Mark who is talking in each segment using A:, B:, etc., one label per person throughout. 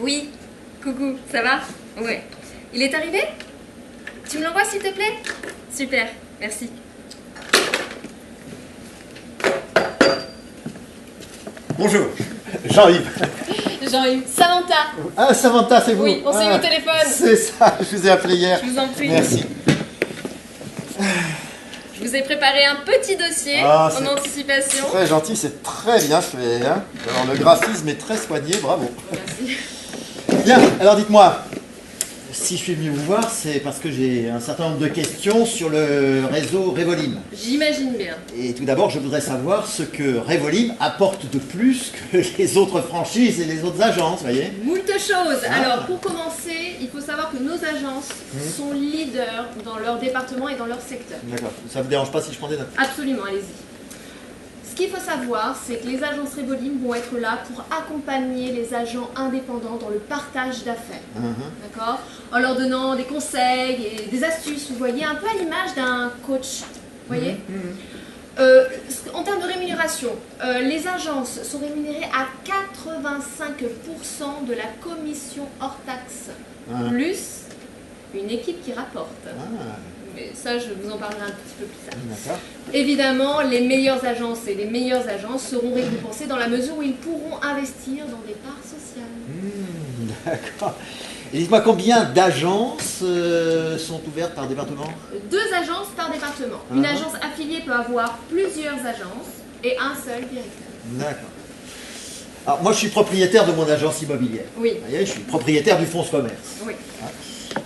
A: Oui, coucou, ça va? Ouais. Il est arrivé? Tu me l'envoies s'il te plaît? Super, merci.
B: Bonjour, Jean-Yves.
A: Jean-Yves. Samantha.
B: Ah, Samantha, c'est vous?
A: Oui, on s'est eu au téléphone.
B: C'est ça, je vous ai appelé hier.
A: Je vous en prie.
B: Merci.
A: Je vous ai préparé un petit dossier en anticipation.
B: Très gentil, c'est très bien fait. Hein. Alors, le graphisme est très soigné, bravo.
A: Merci.
B: Bien, alors dites-moi, si je suis venu vous voir, c'est parce que j'ai un certain nombre de questions sur le réseau Revolim.
A: J'imagine bien.
B: Et tout d'abord, je voudrais savoir ce que Revolim apporte de plus que les autres franchises et les autres agences, vous voyez?
A: Moult choses. Alors, pour commencer, il faut savoir que nos agences sont leaders dans leur département et dans leur secteur.
B: D'accord, ça vous dérange pas si je prends des notes?
A: Absolument, allez-y. Ce qu'il faut savoir, c'est que les agences Revolim vont être là pour accompagner les agents indépendants dans le partage d'affaires. D'accord? En leur donnant des conseils et des astuces, vous voyez, un peu à l'image d'un coach. Vous voyez? En termes de rémunération, les agences sont rémunérées à 85% de la commission hors taxe, plus une équipe qui rapporte. Mais ça, je vous en parlerai un petit peu plus tard.
B: D'accord.
A: Évidemment, les meilleures agences et les meilleurs agents seront récompensés dans la mesure où ils pourront investir dans des parts sociales.
B: D'accord. Et dites-moi, combien d'agences sont ouvertes par département?
A: 2 agences par département. Une agence affiliée peut avoir plusieurs agences et un seul directeur.
B: D'accord. Alors, moi, je suis propriétaire de mon agence immobilière.
A: Oui.
B: Vous voyez, je suis propriétaire du fonds de commerce.
A: Oui.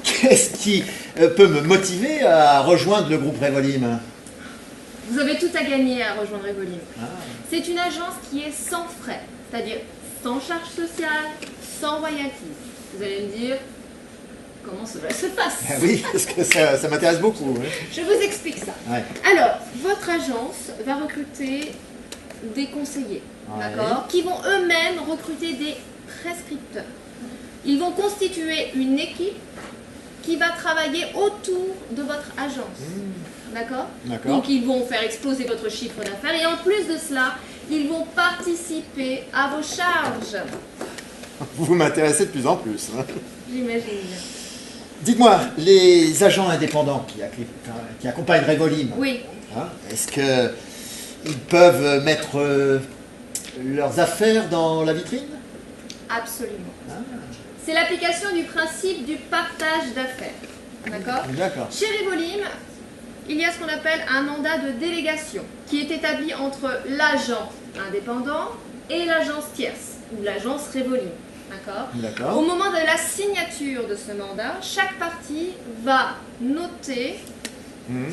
B: Qu'est-ce qui peut me motiver à rejoindre le groupe Revolim?
A: Vous avez tout à gagner à rejoindre Revolim. C'est une agence qui est sans frais, c'est-à-dire sans charge sociale, sans royalties. Vous allez me dire comment cela se passe.
B: Oui, parce que ça m'intéresse beaucoup. Hein.
A: Je vous explique ça.
B: Ouais.
A: Alors, votre agence va recruter des conseillers, d'accord, qui vont eux-mêmes recruter des prescripteurs. Ils vont constituer une équipe qui va travailler autour de votre agence. D'accord? Donc ils vont faire exploser votre chiffre d'affaires et en plus de cela, ils vont participer à vos charges.
B: Vous m'intéressez de plus en plus. Hein.
A: J'imagine bien.
B: Dites-moi, les agents indépendants qui accompagnent Revolim,
A: Oui.
B: Est-ce qu'ils peuvent mettre leurs affaires dans la vitrine?
A: Absolument. C'est l'application du principe du partage d'affaires. D'accord?
B: D'accord.
A: Chez Revolim, il y a ce qu'on appelle un mandat de délégation qui est établi entre l'agent indépendant et l'agence tierce, ou l'agence Revolim. D'accord? Au moment de la signature de ce mandat, chaque partie va noter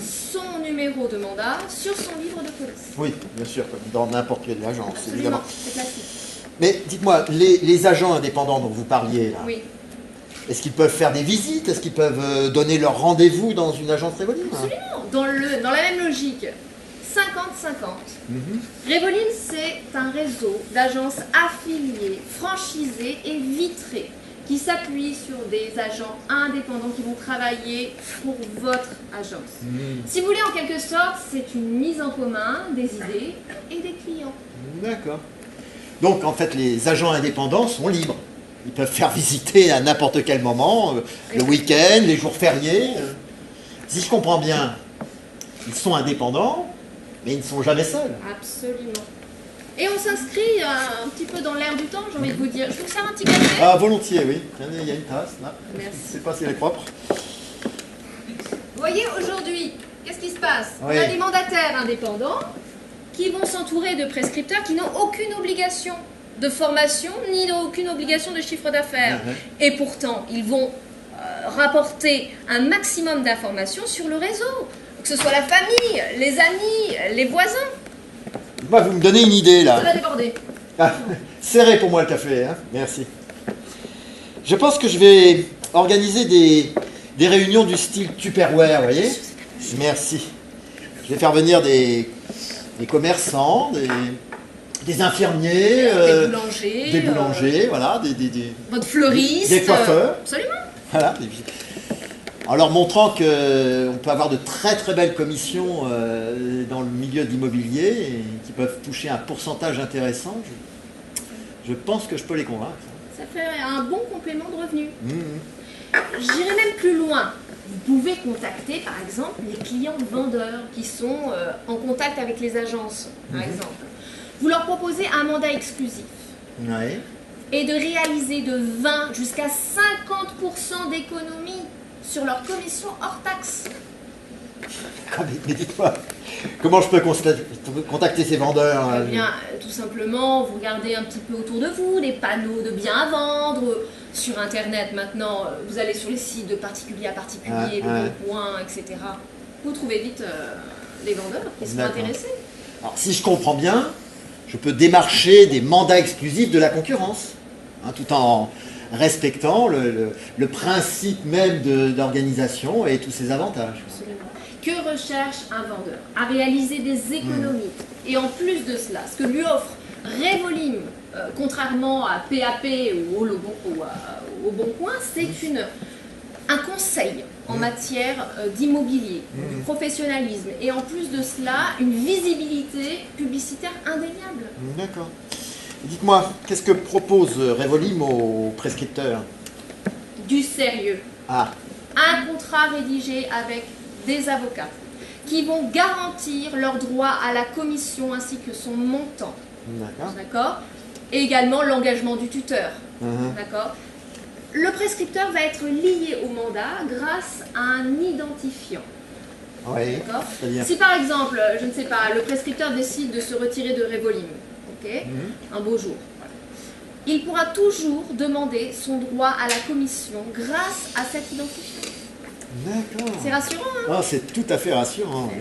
A: son numéro de mandat sur son livre de police.
B: Oui, bien sûr, comme dans n'importe quelle agence,
A: Absolument,
B: évidemment.
A: c'est classique.
B: Mais dites-moi, les agents indépendants dont vous parliez, là,
A: Oui.
B: est-ce qu'ils peuvent faire des visites? Est-ce qu'ils peuvent donner leur rendez-vous dans une agence Revolim?
A: Absolument. Dans la même logique, 50-50. Revolim, c'est un réseau d'agences affiliées, franchisées et vitrées qui s'appuie sur des agents indépendants qui vont travailler pour votre agence. Si vous voulez, en quelque sorte, c'est une mise en commun des idées et des clients.
B: D'accord. Donc, en fait, les agents indépendants sont libres. Ils peuvent faire visiter à n'importe quel moment, le week-end, les jours fériés. Si je comprends bien, ils sont indépendants, mais ils ne sont jamais seuls.
A: Absolument. Et on s'inscrit un petit peu dans l'air du temps, j'ai envie de vous dire. Je vous sers un petit café?
B: Ah, volontiers, oui. Il y a une tasse, là.
A: Merci.
B: Je ne sais pas si elle est propre.
A: Vous voyez, aujourd'hui, qu'est-ce qui se passe?
B: Oui.
A: On a des mandataires indépendants qui vont s'entourer de prescripteurs qui n'ont aucune obligation de formation ni aucune obligation de chiffre d'affaires. Et pourtant, ils vont rapporter un maximum d'informations sur le réseau, que ce soit la famille, les amis, les voisins.
B: Moi, vous me donnez une idée, là.
A: Ça va déborder.
B: Ah, serrez pour moi le café, hein. Merci. Je pense que je vais organiser des réunions du style Tupperware, vous voyez? Merci. Je vais faire venir des commerçants, des infirmiers,
A: Des boulangers,
B: voilà,
A: votre fleuriste,
B: des coiffeurs.
A: Absolument.
B: Voilà, en leur montrant qu'on peut avoir de très très belles commissions dans le milieu de l'immobilier et qui peuvent toucher un pourcentage intéressant. Je pense que je peux les convaincre.
A: Ça fait un bon complément de revenus. J'irai même plus loin. Vous pouvez contacter par exemple les clients vendeurs qui sont en contact avec les agences, par exemple. Vous leur proposez un mandat exclusif.
B: Ouais.
A: Et de réaliser de 20 jusqu'à 50% d'économie sur leur commission hors taxe.
B: Mais dites-moi, comment je peux contacter ces vendeurs?
A: Eh bien, tout simplement, vous regardez un petit peu autour de vous, les panneaux de biens à vendre. Sur Internet, maintenant, vous allez sur les sites de particulier à particulier, le Bon Coin, etc. Vous trouvez vite les vendeurs qui sont intéressés.
B: Alors, si je comprends bien, je peux démarcher des mandats exclusifs de la concurrence, hein, tout en respectant le principe même d'organisation et tous ses avantages.
A: Absolument. Que recherche un vendeur? À réaliser des économies. Et en plus de cela, ce que lui offre Revolim, contrairement à PAP ou au Bon Coin, c'est un conseil en matière d'immobilier, de professionnalisme, et en plus de cela, une visibilité publicitaire indéniable.
B: D'accord. Dites-moi, qu'est-ce que propose Revolim aux prescripteurs?
A: Du sérieux.
B: Ah.
A: Un contrat rédigé avec des avocats qui vont garantir leur droit à la commission ainsi que son montant. D'accord. Et également l'engagement du tuteur. D'accord. Le prescripteur va être lié au mandat grâce à un identifiant.
B: Oui.
A: Si par exemple, je ne sais pas, le prescripteur décide de se retirer de Revolim, un beau jour, il pourra toujours demander son droit à la commission grâce à cet identifiant.
B: D'accord.
A: C'est rassurant, hein?
B: Ah, c'est tout à fait rassurant.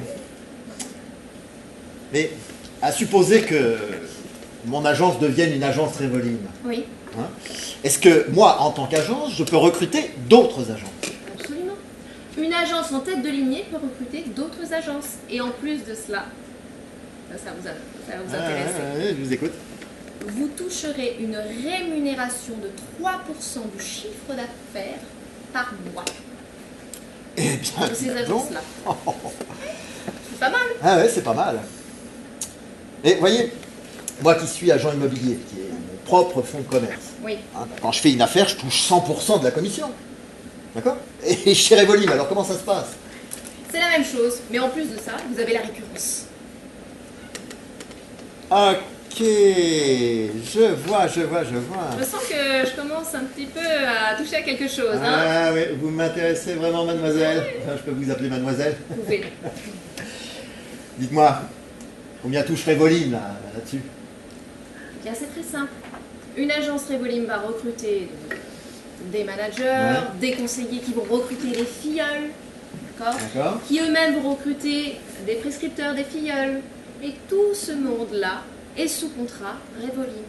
B: Mais à supposer que mon agence devienne une agence Revolim.
A: Oui.
B: Hein, est-ce que moi, en tant qu'agence, je peux recruter d'autres agences?
A: Absolument. Une agence en tête de lignée peut recruter d'autres agences. Et en plus de cela, ça va vous intéresser.
B: Je vous écoute.
A: Vous toucherez une rémunération de 3% du chiffre d'affaires par mois.
B: Eh bien,
A: de ces agences-là. C'est pas mal.
B: Ah ouais, c'est pas mal. Et voyez, moi qui suis agent immobilier, qui est mon propre fonds de commerce, hein, quand je fais une affaire, je touche 100% de la commission. D'accord? Et chez Revolim, alors comment ça se passe?
A: C'est la même chose, mais en plus de ça, vous avez la récurrence.
B: Ok, je vois.
A: Je sens que je commence un petit peu à toucher à quelque chose.
B: Ah oui, vous m'intéressez vraiment, mademoiselle. Enfin, je peux vous appeler mademoiselle.
A: Vous pouvez.
B: Dites-moi, combien touche Revolim là-dessus?
A: Bien, c'est très simple. Une agence Revolim va recruter des managers, des conseillers qui vont recruter des filleuls, d'accord, qui eux-mêmes vont recruter des prescripteurs, des filleuls. Et tout ce monde-là est sous contrat Revolim.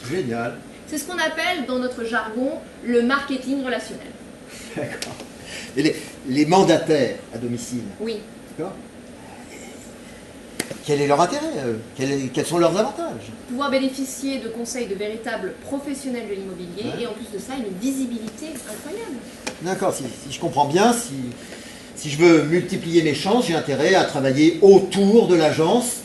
B: Génial.
A: C'est ce qu'on appelle dans notre jargon le marketing relationnel.
B: D'accord. Et les mandataires à domicile?
A: Oui.
B: D'accord. Quel est leur intérêt quels sont leurs avantages?
A: Pouvoir bénéficier de conseils de véritables professionnels de l'immobilier et en plus de ça, une visibilité incroyable.
B: D'accord, si je comprends bien, si je veux multiplier mes chances, j'ai intérêt à travailler autour de l'agence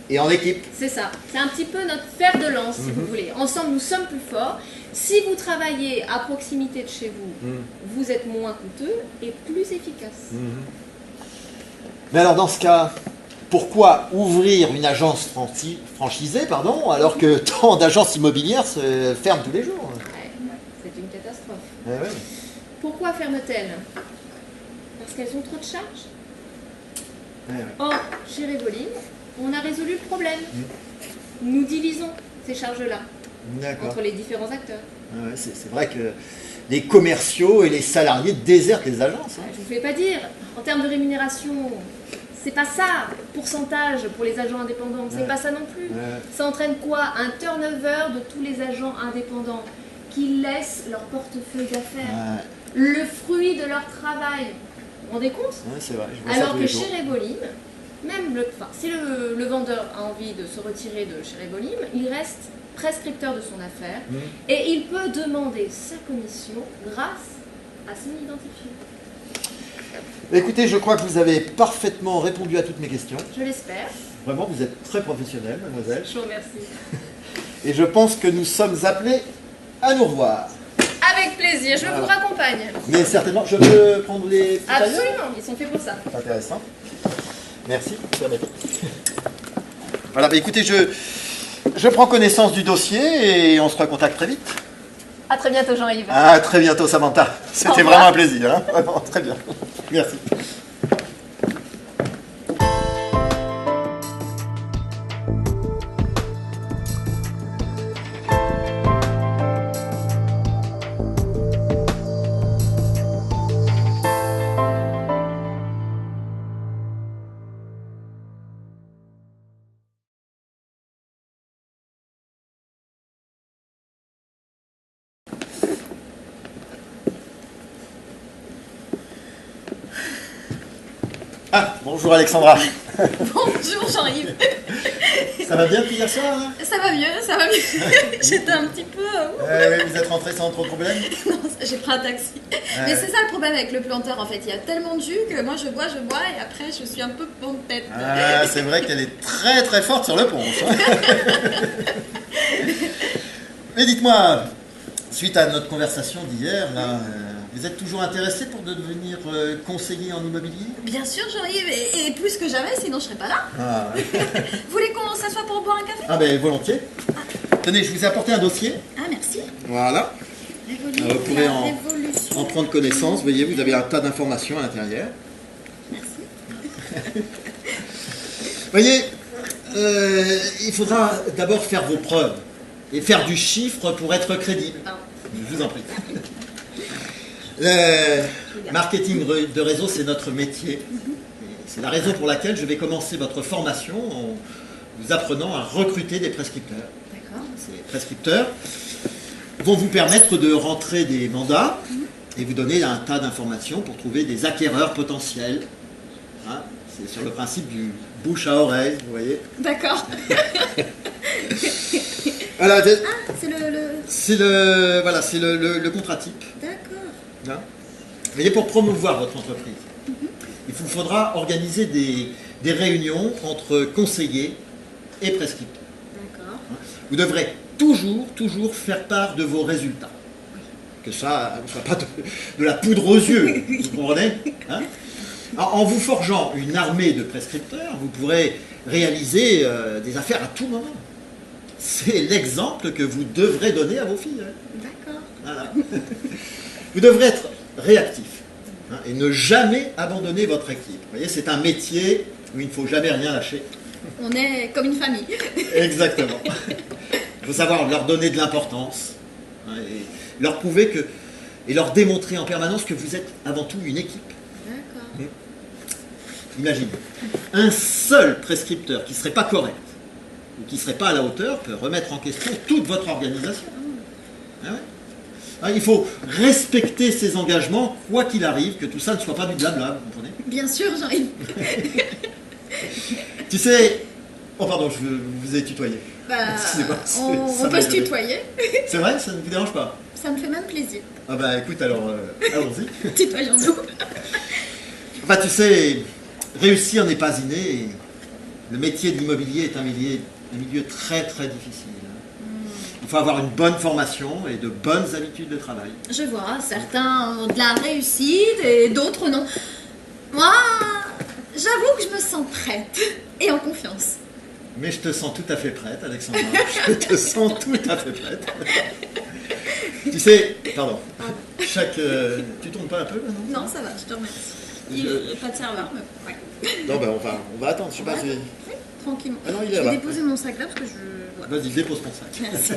B: et en équipe.
A: C'est ça. C'est un petit peu notre fer de lance, si vous voulez. Ensemble, nous sommes plus forts. Si vous travaillez à proximité de chez vous, vous êtes moins coûteux et plus efficace.
B: Mais alors, dans ce cas, pourquoi ouvrir une agence franchisée, alors que tant d'agences immobilières se ferment tous les jours?
A: Ouais, c'est une catastrophe.
B: Ouais.
A: Pourquoi ferment-elles? Parce qu'elles ont trop de charges.
B: Ouais.
A: Or, chez Revolim, on a résolu le problème. Nous divisons ces charges-là entre les différents acteurs.
B: Ouais, c'est vrai que les commerciaux et les salariés désertent les agences.
A: Je ne vous fais pas dire, en termes de rémunération, c'est pas ça, pourcentage pour les agents indépendants, c'est pas ça non plus. Ça entraîne quoi? Un turnover de tous les agents indépendants qui laissent leur portefeuille d'affaires, le fruit de leur travail. Vous vous rendez compte?
B: C'est vrai.
A: Alors que chez Revolim, même si le vendeur a envie de se retirer de chez Revolim, il reste prescripteur de son affaire et il peut demander sa commission grâce à son identifiant.
B: Écoutez, je crois que vous avez parfaitement répondu à toutes mes questions.
A: Je l'espère.
B: Vraiment, vous êtes très professionnelle, mademoiselle.
A: Je vous remercie.
B: Et je pense que nous sommes appelés à nous revoir.
A: Avec plaisir, je vous raccompagne.
B: Mais certainement, je peux prendre les...
A: Absolument, ils sont faits pour ça.
B: Intéressant. Merci. Voilà, bah écoutez, je prends connaissance du dossier et on se recontacte très vite.
A: À très bientôt, Jean-Yves.
B: À très bientôt, Samantha. C'était vraiment un plaisir. Hein, vraiment, très bien. Merci. Ah, bonjour Alexandra.
C: Bonjour Jean-Yves.
B: Ça va bien depuis hier soir hein?
C: Ça va mieux, ça va mieux. J'étais un petit peu...
B: Oui, vous êtes rentré sans trop de problème?
C: Non, j'ai pris un taxi. Mais c'est ça le problème avec le planteur en fait. Il y a tellement de jus que moi je bois et après je suis un peu en tête.
B: Ah, c'est vrai qu'elle est très très forte sur le pont. Mais dites-moi, suite à notre conversation d'hier, là, vous êtes toujours intéressé pour devenir conseiller en immobilier?
C: Bien sûr Jean-Yves, et plus que jamais, sinon je serais pas là.
B: Ah, ouais.
C: Vous voulez qu'on s'assoie pour boire un café?
B: Ah ben volontiers. Tenez, je vous ai apporté un dossier.
C: Ah merci.
B: Voilà. Vous pourrez en prendre connaissance. Vous voyez, vous avez un tas d'informations à l'intérieur.
C: Merci.
B: Vous voyez, il faudra d'abord faire vos preuves et faire du chiffre pour être crédible. Je vous en prie. Le marketing de réseau, c'est notre métier. C'est la raison pour laquelle je vais commencer votre formation en vous apprenant à recruter des prescripteurs.
C: D'accord.
B: Ces prescripteurs vont vous permettre de rentrer des mandats et vous donner un tas d'informations pour trouver des acquéreurs potentiels. Hein, c'est sur le principe du bouche à oreille, vous voyez.
C: D'accord.
B: Voilà,
C: c'est
B: le contrat type.
C: D'accord.
B: Hein. Vous voyez, pour promouvoir votre entreprise, il vous faudra organiser des réunions entre conseillers et prescripteurs.
C: D'accord.
B: Hein. Vous devrez toujours faire part de vos résultats. Que ça ne soit pas de la poudre aux yeux, vous comprenez hein. En vous forgeant une armée de prescripteurs, vous pourrez réaliser des affaires à tout moment. C'est l'exemple que vous devrez donner à vos filles. Hein.
C: D'accord.
B: Voilà. Vous devrez être réactif hein, et ne jamais abandonner votre équipe. Vous voyez, c'est un métier où il ne faut jamais rien lâcher.
C: On est comme une famille.
B: Exactement. Il faut savoir leur donner de l'importance hein, et leur prouver que, et leur démontrer en permanence que vous êtes avant tout une équipe.
C: D'accord.
B: Imaginez, un seul prescripteur qui ne serait pas correct ou qui ne serait pas à la hauteur peut remettre en question toute votre organisation. Ah ouais. Ah, il faut respecter ses engagements, quoi qu'il arrive, que tout ça ne soit pas du blabla, vous comprenez?
C: Bien sûr, Jean-Yves.
B: Tu sais... Oh pardon, je vous ai tutoyé.
C: Bah,
B: Excusez-moi.
C: on peut se tutoyer.
B: C'est vrai, ça ne vous dérange pas?
C: Ça me fait même plaisir.
B: Ah bah écoute, alors allons-y.
C: Tutoyons-nous.
B: Enfin, tu sais, réussir n'est pas inné. Le métier de l'immobilier est un milieu très très difficile. Il faut avoir une bonne formation et de bonnes habitudes de travail.
C: Je vois, certains ont de la réussite et d'autres non. Moi, j'avoue que je me sens prête et en confiance.
B: Mais je te sens tout à fait prête, Alexandra. Je te sens tout à fait prête. Tu sais, pardon, tu tournes pas un peu là, non?
C: Non, ça va, je te remercie. Il n'y a pas de serveur, mais ouais.
B: Non, ben on va attendre, je sais pas si...
C: Oui, tranquillement.
B: Ah non, il est
C: je vais
B: là-bas.
C: déposer mon sac là parce que je... Voilà.
B: Vas-y, dépose ton sac.
C: Merci.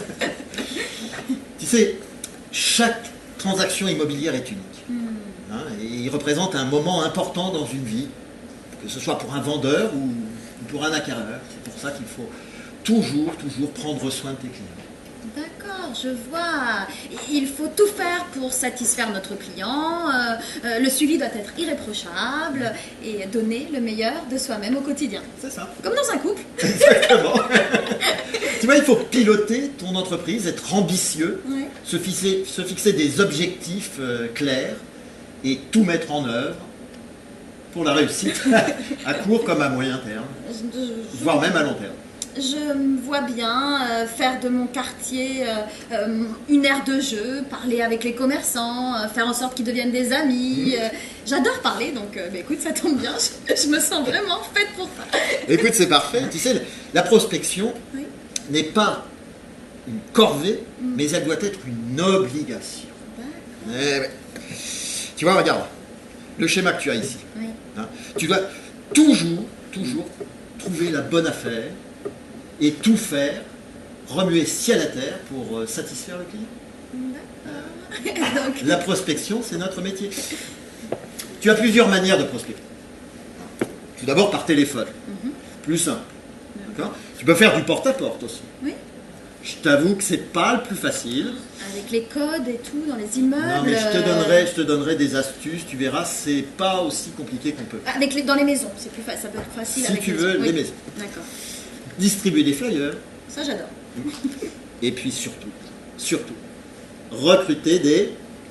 B: Tu sais, chaque transaction immobilière est unique. Hein, et il représente un moment important dans une vie, que ce soit pour un vendeur ou pour un acquéreur. C'est pour ça qu'il faut toujours prendre soin de tes clients.
C: D'accord, je vois. Il faut tout faire pour satisfaire notre client. Le suivi doit être irréprochable et donner le meilleur de soi-même au quotidien.
B: C'est ça.
C: Comme dans un couple.
B: Exactement. Tu vois, il faut piloter ton entreprise, être ambitieux,
C: Ouais.
B: se fixer des objectifs clairs et tout mettre en œuvre pour la réussite, à court comme à moyen terme, voire même à long terme.
C: Je me vois bien faire de mon quartier une aire de jeu, parler avec les commerçants, faire en sorte qu'ils deviennent des amis. J'adore parler, donc bah, écoute, ça tombe bien, je me sens vraiment faite pour ça.
B: Écoute, c'est parfait. Tu sais, la prospection
C: Oui.
B: n'est pas une corvée, mais elle doit être une obligation. Eh ouais. Tu vois, regarde, le schéma que tu as ici.
C: Oui.
B: Hein, tu dois toujours trouver la bonne affaire et tout faire, remuer ciel à terre pour satisfaire le client.
C: D'accord. Donc,
B: La prospection, c'est notre métier. Tu as plusieurs manières de prospecter. Tout d'abord par téléphone, plus simple. D'accord ? Tu peux faire du porte-à-porte aussi.
C: oui,
B: Je t'avoue que c'est pas le plus facile.
C: avec les codes et tout dans les immeubles.
B: Non, mais je te donnerai des astuces. Tu verras, c'est pas aussi compliqué qu'on peut.
C: Dans les maisons, c'est plus ça peut être facile.
B: Si
C: avec
B: tu
C: les
B: veux,
C: oui.
B: les maisons.
C: D'accord.
B: Distribuer des flyers.
C: Ça, j'adore.
B: Et puis surtout, recruter des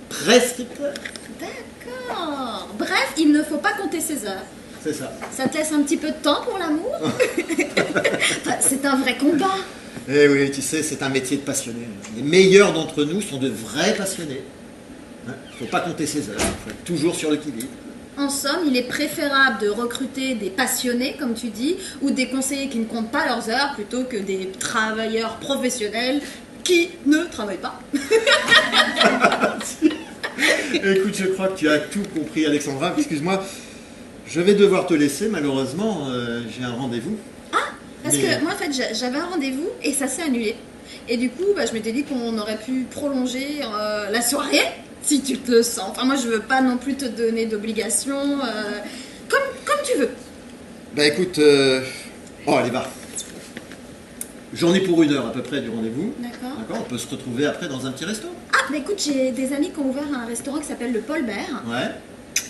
B: prescripteurs.
C: D'accord. Bref, il ne faut pas compter ses heures.
B: C'est ça.
C: Ça te laisse un petit peu de temps pour l'amour. Enfin, c'est un vrai combat.
B: Eh oui, tu sais, c'est un métier de passionné. Les meilleurs d'entre nous sont de vrais passionnés. Il ne faut pas compter ses heures, il faut être toujours sur le qui-vive.
C: En somme, il est préférable de recruter des passionnés, comme tu dis, ou des conseillers qui ne comptent pas leurs heures, plutôt que des travailleurs professionnels qui ne travaillent pas.
B: Écoute, je crois que tu as tout compris, Alexandra. Excuse-moi, je vais devoir te laisser, malheureusement, j'ai un rendez-vous.
C: Parce que moi, en fait, j'avais un rendez-vous et ça s'est annulé. Et du coup, bah, je m'étais dit qu'on aurait pu prolonger la soirée, si tu te le sens. Enfin, moi, je veux pas non plus te donner d'obligations. Comme tu veux.
B: Bah écoute, oh allez, va. J'en ai pour 1 heure à peu près du rendez-vous.
C: D'accord.
B: D'accord, on peut se retrouver après dans un petit resto.
C: Ah, bah écoute, j'ai des amis qui ont ouvert un restaurant qui s'appelle le Paul Bert.
B: Ouais.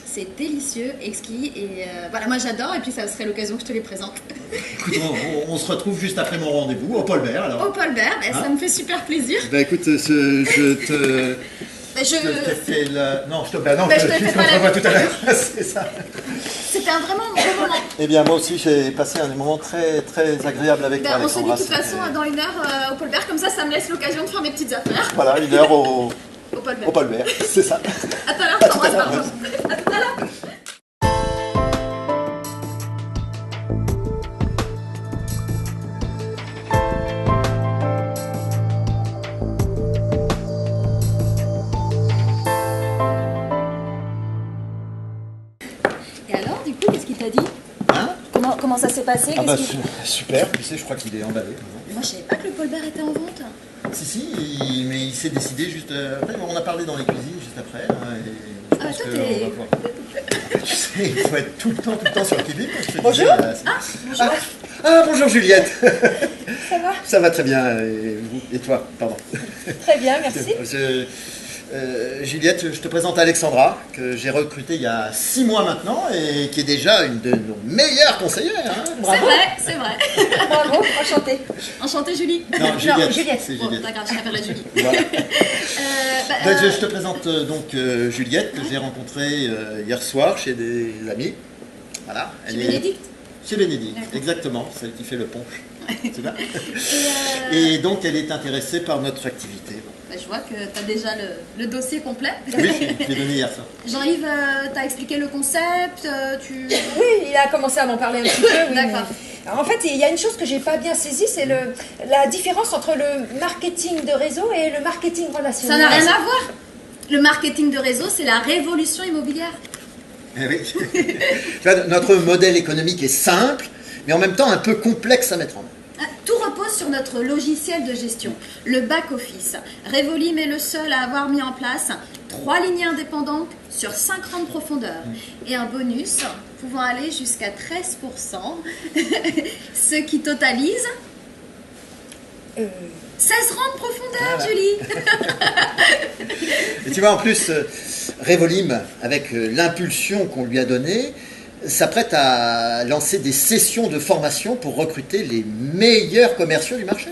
C: C'est délicieux, exquis, et voilà, moi j'adore, et puis ça serait l'occasion que je te les présente.
B: Écoute, on se retrouve juste après mon rendez-vous au Paul Bert alors.
C: Au Paul Bert, bah, ça me fait super plaisir.
B: Bah écoute, je te...
C: Bah,
B: Je t'ai fait la... Non, je te...
C: Bah, je te fais pas la-
B: tout à l'heure. C'est ça.
C: C'était un vraiment bon moment.
B: Eh bien, moi aussi, j'ai passé un moment très, très agréable avec toi,
C: Bah, on se dit de
B: Alexandra.
C: toute façon dans 1 heure au Paul Bert, comme ça me laisse l'occasion de faire mes petites affaires.
B: Voilà, 1 heure au
C: Au Paul Bert.
B: Paul Bert, c'est ça.
C: À tout à l'heure, je t'embrasse, pardon. À tout à l'heure. Et alors, du coup, qu'est-ce qu'il t'a dit?
B: Hein?
C: Comment ça s'est passé?
B: Ah bah
C: Qu'est-ce qu'il-
B: super, tu sais, je crois qu'il est emballé.
C: Moi, je savais pas que le Paul Bert était en vente.
B: Mais il s'est décidé juste après, on a parlé dans les cuisines juste après. Hein, et je pense
C: toi,
B: que
C: t'es-
B: on va voir. Tu sais, il faut être tout le temps sur le qui-vive. comme je te
C: Bonjour.
B: disais, là,
C: Bonjour.
B: bonjour Juliette.
D: Ça va?
B: Ça va très bien. Et toi, pardon.
D: Très bien, merci.
B: Juliette, je te présente Alexandra, que j'ai recrutée il y a 6 mois maintenant et qui est déjà une de nos meilleures conseillères. Hein.
C: Bravo. C'est vrai.
D: Bravo, enchantée.
C: Enchantée, Julie.
B: Non, Juliette.
D: Juliette.
B: C'est
C: Bon,
B: Juliette.
C: pas grave, je m'appelle la Julie.
B: Voilà. Je te présente Juliette, que j'ai rencontrée hier soir chez des amis. Voilà.
C: Chez Bénédicte.
B: Chez Bénédicte, exactement, celle qui fait le punch. C'est bien. Et donc elle est intéressée par notre activité.
C: Bah, je vois que tu as déjà le dossier complet.
B: Oui, je l'ai donné hier soir.
C: Jean-Yves, t'as expliqué le concept
D: Oui, il a commencé à m'en parler un petit peu. Oui,
C: D'accord.
D: mais- En fait, il y a une chose que j'ai pas bien saisie, c'est la différence entre le marketing de réseau et le marketing
C: Ça
D: relationnel.
C: n'a rien à voir. Le marketing de réseau, c'est la révolution immobilière.
B: Eh oui. Tu vois, notre modèle économique est simple, mais en même temps un peu complexe à mettre en œuvre.
C: Tout repose sur notre logiciel de gestion, le back-office. Revolim est le seul à avoir mis en place 3 lignées indépendantes sur 5 rangs de profondeur. Et un bonus pouvant aller jusqu'à 13%, ce qui totalise 16 rangs de profondeur,
B: Voilà.
C: Julie.
B: Et tu vois, en plus, Revolim, avec l'impulsion qu'on lui a donnée, s'apprête à lancer des sessions de formation pour recruter les meilleurs commerciaux du marché.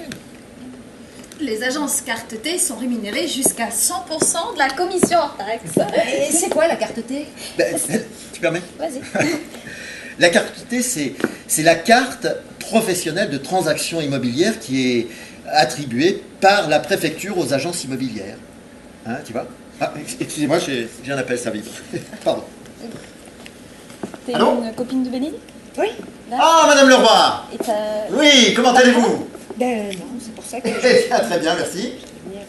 C: Les agences carte T sont rémunérées jusqu'à 100% de la commission hors taxe.
D: Et c'est quoi la carte T?
B: Ben, tu permets?
D: Vas-y.
B: La carte T, c'est la carte professionnelle de transaction immobilière qui est attribuée par la préfecture aux agences immobilières. Hein, tu vois? Ah, excusez-moi, j'ai un appel, ça arrive. Pardon.
E: T'es
B: Allô
E: une copine de Bénédicte?
D: Oui.
B: Ah, Madame Leroy!
E: Et t'as...
B: Oui, comment allez-vous?
D: Ben non, c'est pour ça que je
B: Eh
D: vais
B: bien, très bien, merci.
D: venir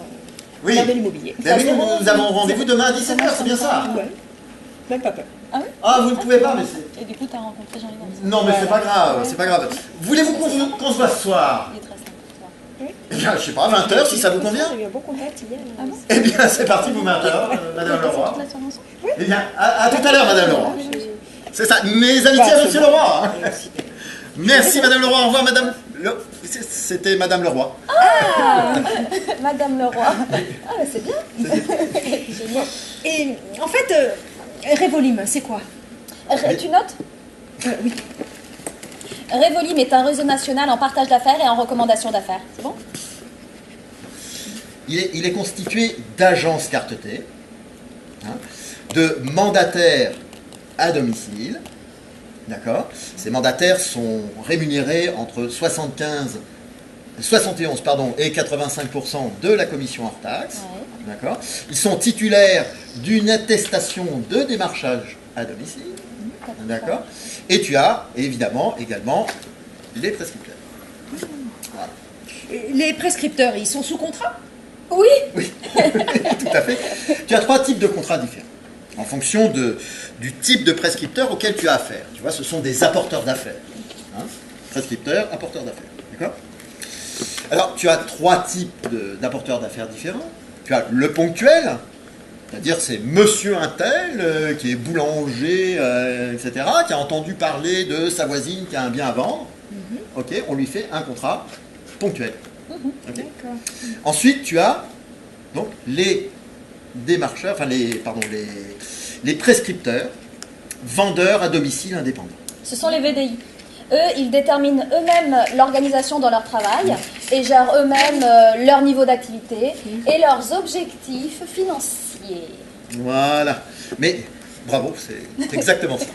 B: Oui.
D: regarder l'immobilier.
B: Ben oui, nous avons rendez-vous demain à 17h, c'est bien ça?
D: Ouais. Même pas peur.
B: Ah, vous ne pouvez pas, mais c'est...
E: Et du coup, t'as rencontré Jean-Yves Anderson.
B: Non, mais c'est pas grave, c'est pas grave. Voulez-vous qu'on se voit ce soir?
E: Il est très simple pour toi.
B: Eh bien, je sais pas, 20h, si ça vous convient?
D: J'ai eu un bon contact hier.
E: Ah bon?
B: Eh bien, c'est parti pour 20h, Madame
E: T'as passé
B: Leroy.
E: toute la soirée ensemble?
B: Eh bien, à tout à l'heure, Madame Leroy. C'est ça, mes amitiés
D: Bah,
B: à
D: c'est
B: Monsieur
D: bon.
B: Leroy. Hein. Merci, Madame Leroy. Au revoir, Madame. C'était Madame Leroy.
E: Madame Leroy. Ah, bah, c'est bien.
D: Génial. Et en fait, Revolim, c'est quoi?
E: Tu notes?
D: Oui.
E: Revolim est un réseau national en partage d'affaires et en recommandation d'affaires. C'est bon?
B: Il est constitué d'agences carte T, hein, de mandataires à domicile. D'accord? Ces mandataires sont rémunérés entre 71 et 85% de la commission hors taxe.
E: Ouais.
B: D'accord? Ils sont titulaires d'une attestation de démarchage à domicile. D'accord? Et tu as évidemment également les prescripteurs. Voilà.
D: Et les prescripteurs, ils sont sous contrat?
E: Oui.
B: Oui, tout à fait. Tu as 3 types de contrats différents en fonction du type de prescripteur auquel tu as affaire. Tu vois, ce sont des apporteurs d'affaires. Hein? Prescripteurs, apporteurs d'affaires. D'accord? Alors, tu as 3 types d'apporteurs d'affaires différents. Tu as le ponctuel, c'est-à-dire c'est monsieur un tel qui est boulanger, etc., qui a entendu parler de sa voisine qui a un bien à vendre. Ok, on lui fait un contrat ponctuel. Ok.
D: D'accord.
B: Ensuite, tu as donc les démarcheurs, enfin les prescripteurs, vendeurs à domicile indépendant.
E: Ce sont les VDI. Eux, ils déterminent eux-mêmes l'organisation dans leur travail et gèrent eux-mêmes leur niveau d'activité et leurs objectifs financiers.
B: Voilà. Mais bravo, c'est exactement ça.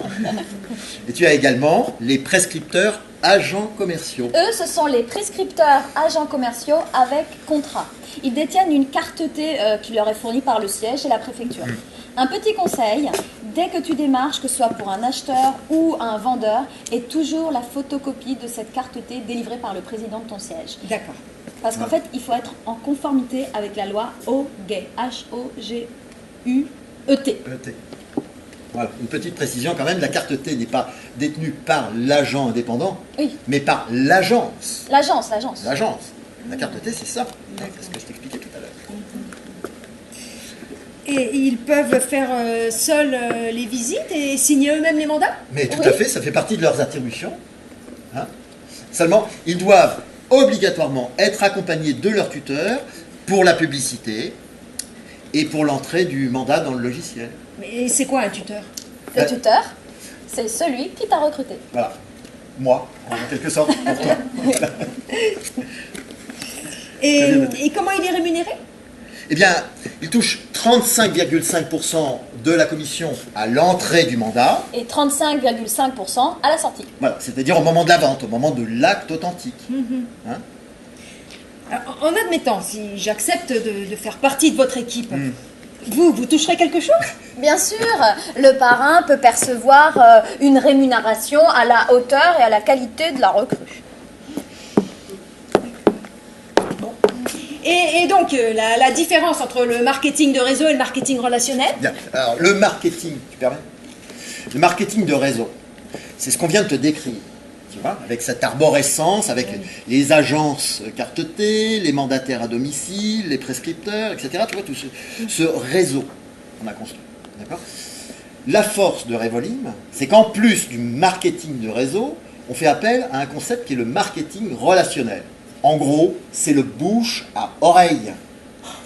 B: Et tu as également les prescripteurs agents commerciaux.
E: Eux, ce sont les prescripteurs agents commerciaux avec contrat. Ils détiennent une carte T qui leur est fournie par le siège et la préfecture. Un petit conseil, dès que tu démarches, que ce soit pour un acheteur ou un vendeur, aie toujours la photocopie de cette carte T délivrée par le président de ton siège.
D: D'accord.
E: Parce qu'en fait, il faut être en conformité avec la loi HOGUET. H-O-G-U-E-T.
B: ET. Voilà, une petite précision quand même, la carte T n'est pas détenue par l'agent indépendant,
E: Oui,
B: mais par l'agence.
E: l'agence.
B: L'agence. La carte T, c'est ça. C'est ce que je t'expliquais tout à l'heure.
D: Et ils peuvent faire seuls les visites et signer eux-mêmes les mandats?
B: Mais tout à fait, ça fait partie de leurs attributions. Hein. Seulement, ils doivent obligatoirement être accompagnés de leur tuteur pour la publicité et pour l'entrée du mandat dans le logiciel.
D: Mais c'est quoi un tuteur?
E: Le tuteur, c'est celui qui t'a recruté.
B: Voilà. Moi, en quelque sorte, pour toi. Voilà.
D: Et comment il est rémunéré?
B: Eh bien, il touche 35,5% de la commission à l'entrée du mandat.
E: Et 35,5% à la sortie.
B: Voilà, c'est-à-dire au moment de la vente, au moment de l'acte authentique. Hein?
D: Alors, en admettant, si j'accepte de faire partie de votre équipe, vous toucherez quelque chose?
E: Bien sûr, le parrain peut percevoir une rémunération à la hauteur et à la qualité de la recrue.
D: Et donc, la différence entre le marketing de réseau et le marketing relationnel?
B: Bien, alors le marketing, tu permets? Le marketing de réseau, c'est ce qu'on vient de te décrire. Tu vois, avec cette arborescence, avec les agences cartetées, les mandataires à domicile, les prescripteurs, etc. Tu vois, tout ce réseau qu'on a construit. D'accord? La force de Revolim, c'est qu'en plus du marketing de réseau, on fait appel à un concept qui est le marketing relationnel. En gros, c'est le bouche à oreille.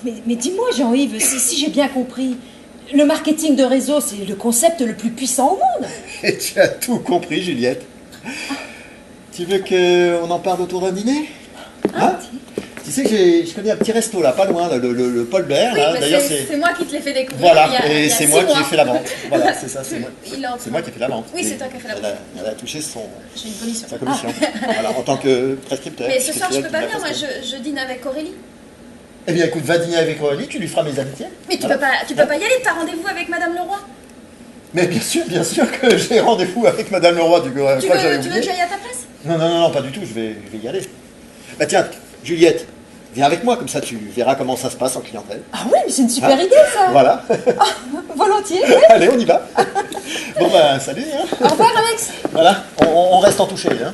D: Mais dis-moi, Jean-Yves, si j'ai bien compris, le marketing de réseau, c'est le concept le plus puissant au monde.
B: Et tu as tout compris, Juliette. Tu veux qu'on en parle autour d'un dîner? Hein? Tu sais que je connais un petit resto là, pas loin, là, le Paul Bert.
A: Oui,
B: Là.
A: mais
B: D'ailleurs,
A: c'est moi qui te l'ai fait découvrir.
B: Voilà,
A: il y a
B: et c'est
A: 6
B: moi qui ai
A: mois.
B: fait la vente. Voilà, c'est ça, c'est moi. C'est moi qui ai fait la vente.
A: Oui, c'est toi qui as fait la vente.
B: Elle a touché
A: J'ai une commission.
B: sa commission. Voilà, en tant que prescripteur.
A: Mais ce soir, je
B: C'est
A: peux
B: elle
A: pas
B: qui
A: venir,
B: l'a
A: moi
B: prescrit.
A: je dîne avec Aurélie.
B: Eh bien, écoute, va dîner avec Aurélie, tu lui feras mes amitiés.
A: Mais tu
B: Voilà.
A: peux pas y aller, t'as rendez-vous avec Madame Leroy.
B: Mais bien sûr que j'ai rendez-vous avec Madame Leroy, du coup,
A: Tu
B: que j'avais
A: veux que
B: oublié.
A: j'aille à ta place?
B: Non, pas du tout, je vais y aller. Bah tiens, Juliette, viens avec moi, comme ça tu verras comment ça se passe en clientèle.
D: Ah oui, mais c'est une super
B: Hein?
D: idée, ça.
B: Voilà.
D: Volontiers.
B: Allez, on y va. Bon bah, salut. Hein.
D: Au revoir, Alex.
B: Voilà, on reste en touché. Hein.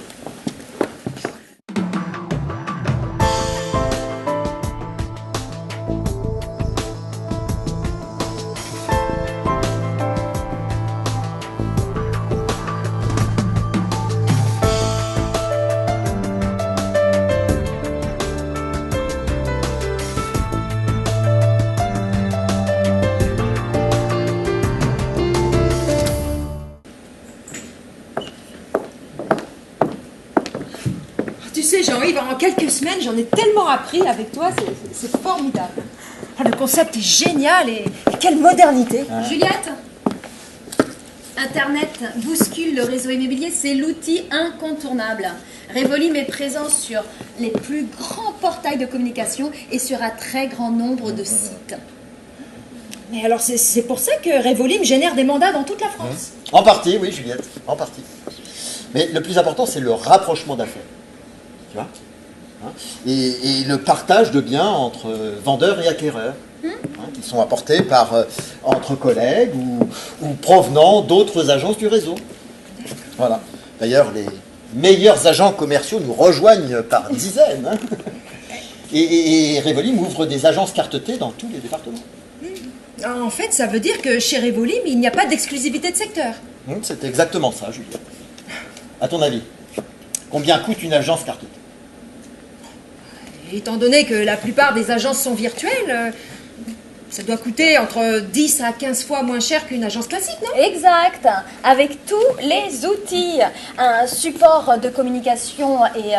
D: Tu sais, Jean-Yves, en quelques semaines, j'en ai tellement appris avec toi, c'est formidable. Ah, le concept est génial et quelle modernité.
C: Juliette, Internet bouscule le réseau immobilier, c'est l'outil incontournable. Revolim est présent sur les plus grands portails de communication et sur un très grand nombre de sites.
D: Mais alors, c'est pour ça que Revolim génère des mandats dans toute la France.
B: En partie, oui, Juliette, en partie. Mais le plus important, c'est le rapprochement d'affaires. Tu vois, hein, et le partage de biens entre vendeurs et acquéreurs, hein, qui sont apportés entre collègues ou provenant d'autres agences du réseau. Voilà. D'ailleurs, les meilleurs agents commerciaux nous rejoignent par dizaines. Hein. Et Revolim ouvre des agences cartetées dans tous les départements.
D: En fait, ça veut dire que chez Revolim, il n'y a pas d'exclusivité de secteur.
B: C'est exactement ça, Juliette. À ton avis, combien coûte une agence cartetée?
D: Étant donné que la plupart des agences sont virtuelles, ça doit coûter entre 10 à 15 fois moins cher qu'une agence classique, non?
E: Exact, avec tous les outils, un support de communication et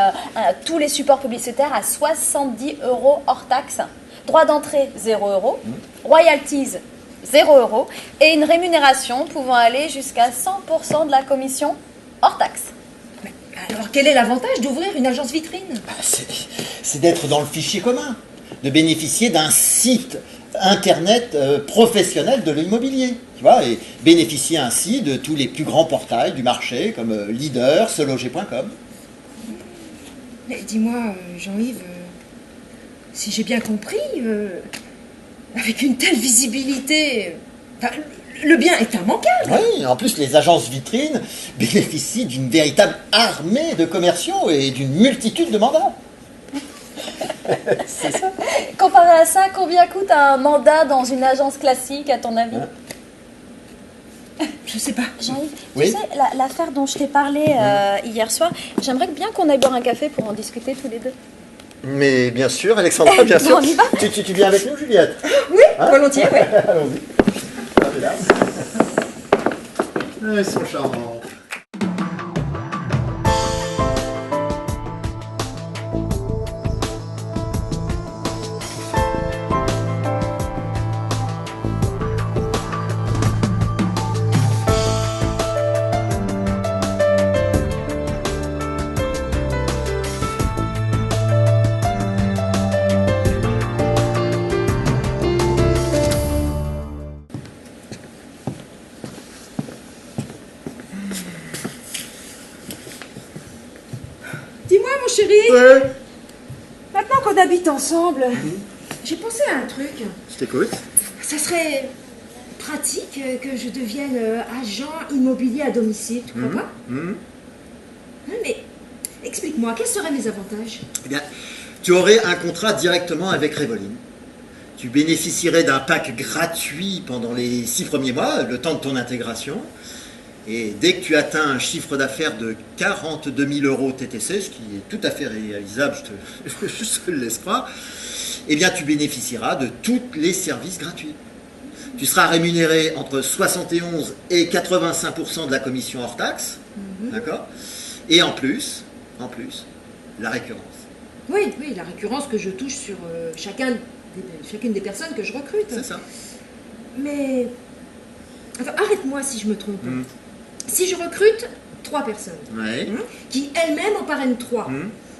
E: tous les supports publicitaires à 70 € hors taxe, droit d'entrée 0 €, royalties 0 € et une rémunération pouvant aller jusqu'à 100% de la commission hors taxe.
D: Alors, quel est l'avantage d'ouvrir une agence vitrine?
B: C'est d'être dans le fichier commun, de bénéficier d'un site internet professionnel de l'immobilier, tu vois, et bénéficier ainsi de tous les plus grands portails du marché comme Leader, seloger.com.
D: Mais dis-moi, Jean-Yves, si j'ai bien compris, avec une telle visibilité, le bien est immanquable.
B: Oui, en plus les agences vitrines bénéficient d'une véritable armée de commerciaux et d'une multitude de mandats. C'est ça.
E: Comparé à ça, combien coûte un mandat dans une agence classique, à ton avis?
D: Je sais pas.
E: Jean-Yves,
B: Oui.
E: tu sais, l'affaire dont je t'ai parlé hier soir, j'aimerais bien qu'on aille boire un café pour en discuter tous les deux.
B: Mais bien sûr, Alexandra, bien sûr.
E: On y va.
B: Tu viens avec nous, Juliette?
D: Oui, volontiers, oui.
B: Allons-y. Ah, hélas. Ah, ils sont charmants.
D: Dis-moi, mon chéri,
B: Ouais.
D: maintenant qu'on habite ensemble, j'ai pensé à un truc.
B: Je t'écoute.
D: Ça serait pratique que je devienne agent immobilier à domicile, tu crois pas? Mais explique-moi, quels seraient mes avantages?
B: Eh bien, tu aurais un contrat directement avec Revolim. Tu bénéficierais d'un pack gratuit pendant les 6 premiers mois, le temps de ton intégration. Et dès que tu atteins un chiffre d'affaires de 42 000 euros TTC, ce qui est tout à fait réalisable, je te le laisse croire, eh bien tu bénéficieras de tous les services gratuits. Tu seras rémunéré entre 71 et 85% de la commission hors taxe, d'accord? Et en plus, la récurrence.
D: Oui, la récurrence que je touche sur chacune des personnes que je recrute.
B: C'est ça.
D: Mais... Enfin, arrête-moi si je me trompe. Si je recrute 3 personnes,
B: Ouais.
D: qui elles-mêmes en parrainent 3,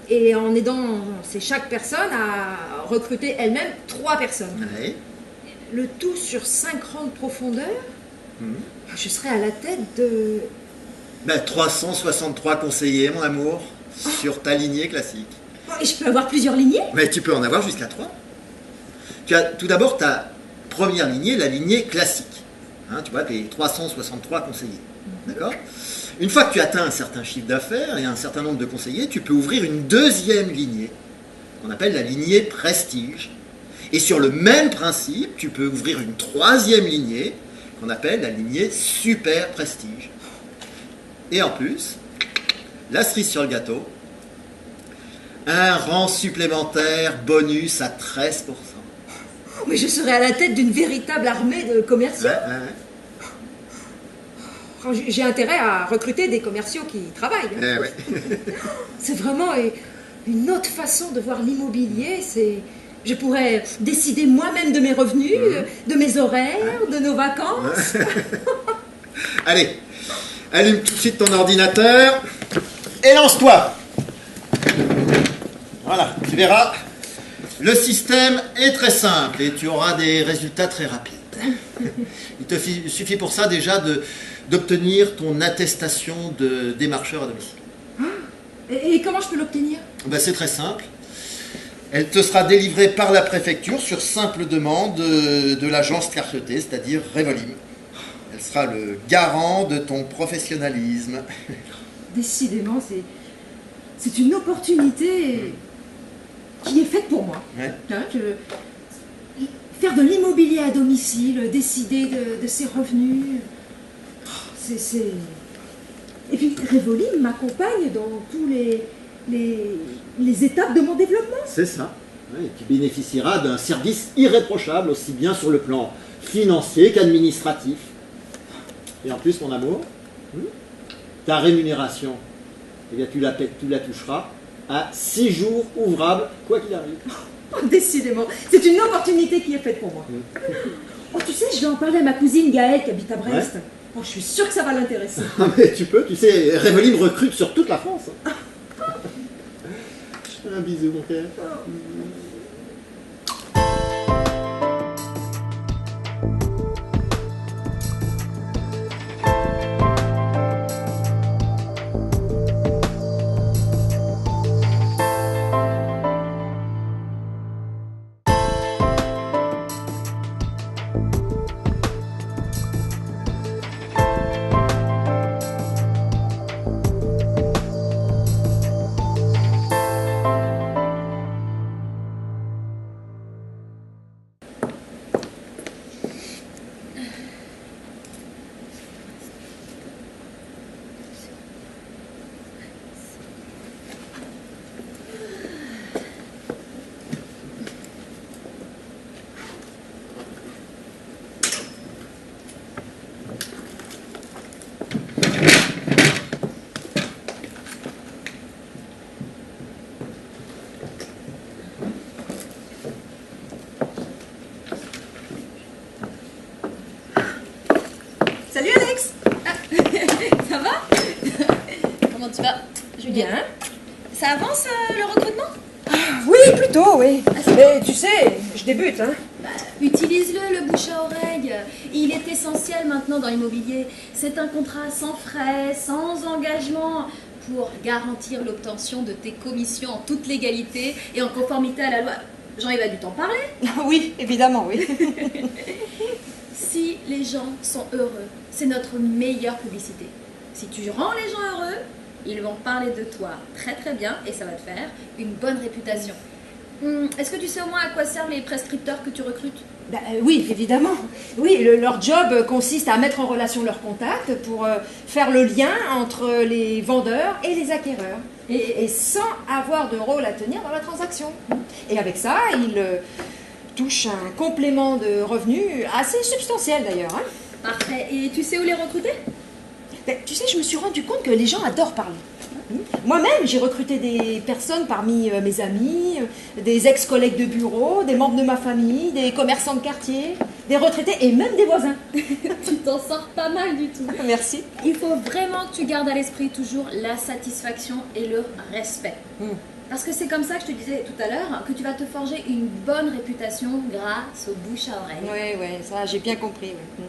D: et en aidant chaque personne à recruter elle-même 3 personnes,
B: Ouais.
D: le tout sur 5 rangs de profondeur, je serais à la tête de...
B: Ben, 363 conseillers, mon amour, sur ta lignée classique.
D: Oh, et je peux avoir plusieurs lignées?
B: Mais tu peux en avoir jusqu'à 3. Tu as tout d'abord ta première lignée, la lignée classique. Hein, tu vois, tes 363 conseillers. D'accord? Une fois que tu atteins un certain chiffre d'affaires et un certain nombre de conseillers, tu peux ouvrir une deuxième lignée, qu'on appelle la lignée prestige. Et sur le même principe, tu peux ouvrir une troisième lignée, qu'on appelle la lignée super prestige. Et en plus, la cerise sur le gâteau, un rang supplémentaire bonus à 13%.
D: Mais je serais à la tête d'une véritable armée de commerciaux. J'ai intérêt à recruter des commerciaux qui travaillent.
B: Eh ouais.
D: C'est vraiment une autre façon de voir l'immobilier. Je pourrais décider moi-même de mes revenus, de mes horaires, de nos vacances.
B: Allez, allume tout de suite ton ordinateur et lance-toi. Voilà, tu verras, le système est très simple et tu auras des résultats très rapides. Il te suffit pour ça déjà d'obtenir ton attestation de démarcheur à domicile.
D: Et comment je peux l'obtenir?
B: Ben, c'est très simple. Elle te sera délivrée par la préfecture sur simple demande de l'agence clarté, c'est-à-dire Revolim. Elle sera le garant de ton professionnalisme.
D: Décidément, c'est une opportunité qui est faite pour moi.
B: Ouais.
D: Hein, faire de l'immobilier à domicile, décider de ses revenus, Et puis Revolim m'accompagne dans tous les étapes de mon développement.
B: C'est ça. Ouais, et tu bénéficieras d'un service irréprochable, aussi bien sur le plan financier qu'administratif. Et en plus, mon amour, ta rémunération, eh bien, tu la toucheras à 6 jours ouvrables, quoi qu'il arrive.
D: Oh, décidément, c'est une opportunité qui est faite pour moi. Oh, tu sais, je vais en parler à ma cousine Gaëlle qui habite à Brest.
B: Ouais.
D: Oh, je suis sûre que ça va l'intéresser.
B: Ah, mais tu peux, tu sais, Revolim recrute sur toute la France. Un bisou, mon cœur.
C: Comment tu vas, Julien?
D: Bien.
C: Ça avance le recrutement?
D: Oui, plutôt, oui. Mais tu sais, je débute, hein.
C: Utilise-le, le bouche à oreille. Il est essentiel maintenant dans l'immobilier. C'est un contrat sans frais, sans engagement, pour garantir l'obtention de tes commissions en toute légalité et en conformité à la loi. Jean-Yves a dû t'en parler.
D: Oui, évidemment, oui.
C: Si les gens sont heureux, c'est notre meilleure publicité. Si tu rends les gens heureux, ils vont parler de toi très très bien et ça va te faire une bonne réputation. Est-ce que tu sais au moins à quoi servent les prescripteurs que tu recrutes?
D: Oui, évidemment. Oui, leur job consiste à mettre en relation leurs contacts pour faire le lien entre les vendeurs et les acquéreurs. Et sans avoir de rôle à tenir dans la transaction. Et avec ça, ils touchent un complément de revenus assez substantiel d'ailleurs. Hein.
C: Parfait. Et tu sais où les recruter?
D: Tu sais, je me suis rendu compte que les gens adorent parler. Moi-même, j'ai recruté des personnes parmi mes amis, des ex-collègues de bureau, des membres de ma famille, des commerçants de quartier, des retraités et même des voisins.
C: Tu t'en sors pas mal du tout.
D: Merci.
C: Il faut vraiment que tu gardes à l'esprit toujours la satisfaction et le respect. Parce que c'est comme ça que je te disais tout à l'heure, que tu vas te forger une bonne réputation grâce aux bouche à oreille.
D: Oui, ça j'ai bien compris. Oui.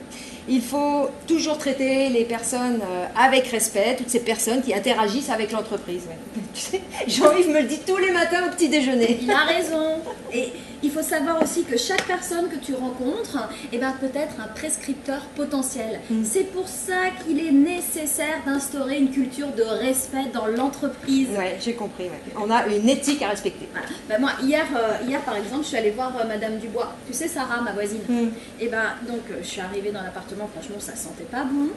D: Il faut toujours traiter les personnes avec respect, toutes ces personnes qui interagissent avec l'entreprise. Oui. Tu sais, Jean-Yves me le dit tous les matins au petit déjeuner.
C: Il a raison. Et il faut savoir aussi que chaque personne que tu rencontres peut être un prescripteur potentiel. C'est pour ça qu'il est nécessaire d'instaurer une culture de respect dans l'entreprise.
D: Oui, j'ai compris. Ouais. On a une éthique à respecter.
C: Voilà. Moi, hier, par exemple, je suis allée voir Madame Dubois. Tu sais, Sarah, ma voisine. Donc, je suis arrivée dans l'appartement, franchement, ça sentait pas bon.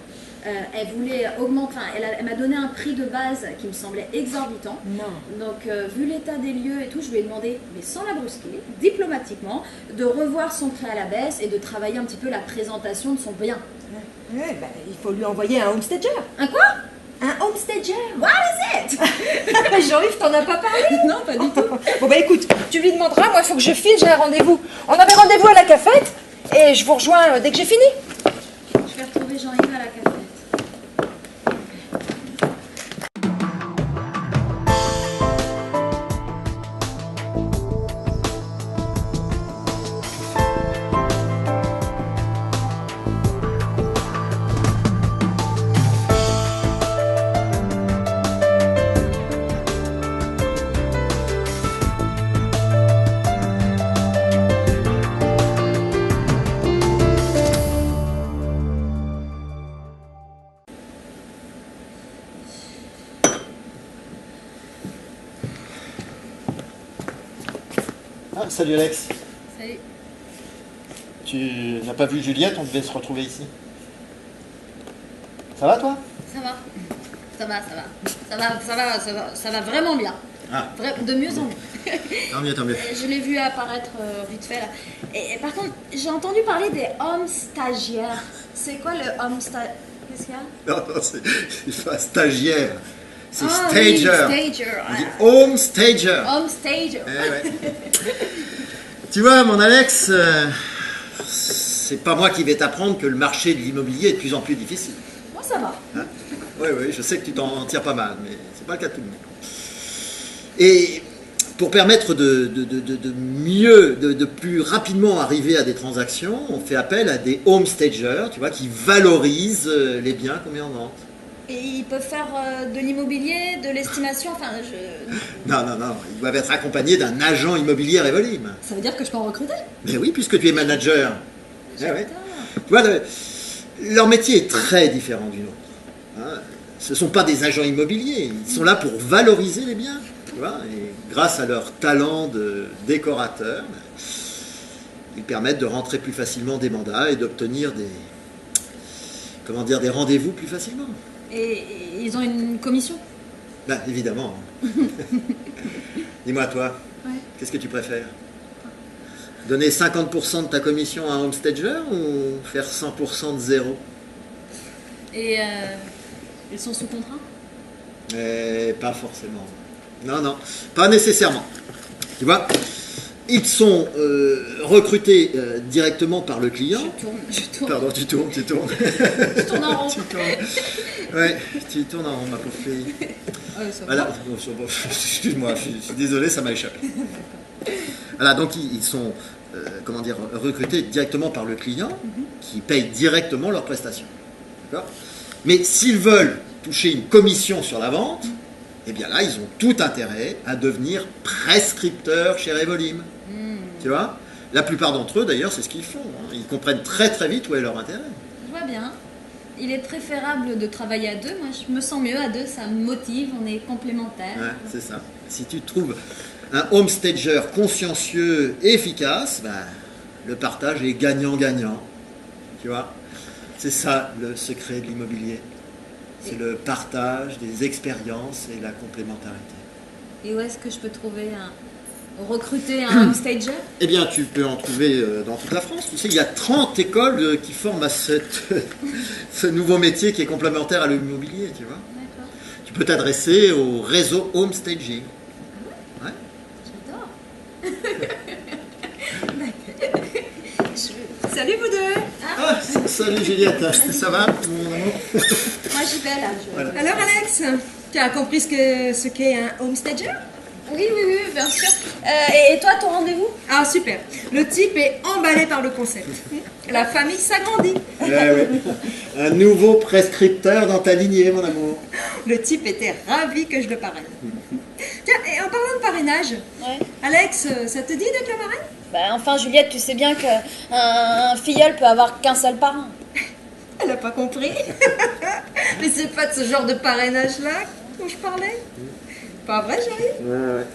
C: Elle voulait augmenter, elle m'a donné un prix de base qui me semblait exorbitant.
D: Non.
C: Donc, vu l'état des lieux et tout, je lui ai demandé, mais sans la brusquer, diplomatiquement, de revoir son prix à la baisse et de travailler un petit peu la présentation de son bien.
D: Il faut lui envoyer un homestager.
C: Un quoi?
D: Un homestager.
C: What is it?
D: Jean-Yves, t'en as pas parlé?
C: Non, pas du tout.
D: Bon, écoute, tu lui demanderas, moi, il faut que je file, j'ai un rendez-vous. On avait rendez-vous à la cafette et je vous rejoins dès que j'ai fini.
C: Je vais retrouver Jean-Yves à la cafette.
B: Ah, salut Alex.
C: Salut.
B: Tu n'as pas vu Juliette, on devait se retrouver ici. Ça va toi?
C: Ça va. Ça va vraiment bien.
B: Ah.
C: De mieux en mieux.
B: Tant mieux.
C: Je l'ai vu apparaître vite fait là. Et par contre, j'ai entendu parler des hommes stagiaires. C'est quoi le homme stagiaire? Qu'est-ce qu'il y a?
B: Non, c'est pas stagiaire. C'est
C: oui,
B: stager.
C: stager.
B: On dit home stager.
C: Home stager.
B: Ouais. Tu vois, mon Alex, c'est pas moi qui vais t'apprendre que le marché de l'immobilier est de plus en plus difficile.
C: Moi, ça va.
B: Hein? Oui, je sais que tu t'en tires pas mal, mais c'est pas le cas de tout le monde. Et pour permettre de mieux, de plus rapidement arriver à des transactions, on fait appel à des home stagers, tu vois, qui valorisent les biens qu'on met en vente.
C: Et ils peuvent faire de l'immobilier, de l'estimation,
B: Non, ils doivent être accompagnés d'un agent immobilier Revolim.
C: Ça veut dire que je peux en recruter?
B: Mais oui, puisque tu es manager. Ouais. Tu vois, leur métier est très différent du nôtre. Hein, ce ne sont pas des agents immobiliers, ils sont là pour valoriser les biens. Tu vois, et grâce à leur talent de décorateur, ils permettent de rentrer plus facilement des mandats et d'obtenir des rendez-vous plus facilement.
C: Et ils ont une commission?
B: Évidemment. Dis-moi, toi, qu'est-ce que tu préfères? Donner 50% de ta commission à un homestager ou faire 100% de zéro?
C: Et ils sont sous contrat?
B: Pas forcément. Non, pas nécessairement. Tu vois, ils sont recrutés directement par le client.
C: Je tourne.
B: Pardon, tu tournes.
C: Je tourne en rond.
B: Tu tournes. Ouais, tu tournes en rond, ma pauvre fille.
C: Ça
B: Voilà,
C: va.
B: bon, excuse-moi, je suis désolé, ça m'a échappé. Voilà, donc ils sont recrutés directement par le client qui paye directement leurs prestations. D'accord ? Mais s'ils veulent toucher une commission sur la vente, eh bien là, ils ont tout intérêt à devenir prescripteurs chez Revolim. Tu vois ? La plupart d'entre eux, d'ailleurs, c'est ce qu'ils font. Hein. Ils comprennent très très vite où est leur intérêt.
C: Je vois bien. Il est préférable de travailler à deux. Moi, je me sens mieux à deux. Ça me motive. On est complémentaires.
B: Ouais, c'est ça. Si tu trouves un homestager consciencieux et efficace, ben, le partage est gagnant-gagnant. Tu vois ? C'est ça le secret de l'immobilier. C'est le partage des expériences et la complémentarité.
C: Et où est-ce que je peux recruter un homestager?
B: Eh bien, tu peux en trouver dans toute la France. Tu sais, il y a 30 écoles qui forment à ce nouveau métier qui est complémentaire à l'immobilier, tu vois.
C: D'accord.
B: Tu peux t'adresser au réseau homestaging. Ouais.
C: J'adore.
D: Salut vous deux.
B: Ah, salut Juliette, ça va mon amour?
C: Moi, j'y vais là.
B: Voilà.
D: Alors Alex, tu as compris ce qu'est un homestager?
E: Oui, bien sûr. Et toi, ton rendez-vous?
D: Ah super, le type est emballé par le concept. La famille s'agrandit.
B: Ouais. Un nouveau prescripteur dans ta lignée, mon amour.
D: Le type était ravi que je le parraine. Tiens, et en parlant de parrainage,
E: Ouais.
D: Alex, ça te dit d'être la marraine?
E: Bah, enfin, Juliette, tu sais bien qu'un filleul peut avoir qu'un seul parrain.
D: Elle n'a pas compris. Mais c'est pas de ce genre de parrainage-là dont je parlais. Pas vrai, chérie?
B: Ouais.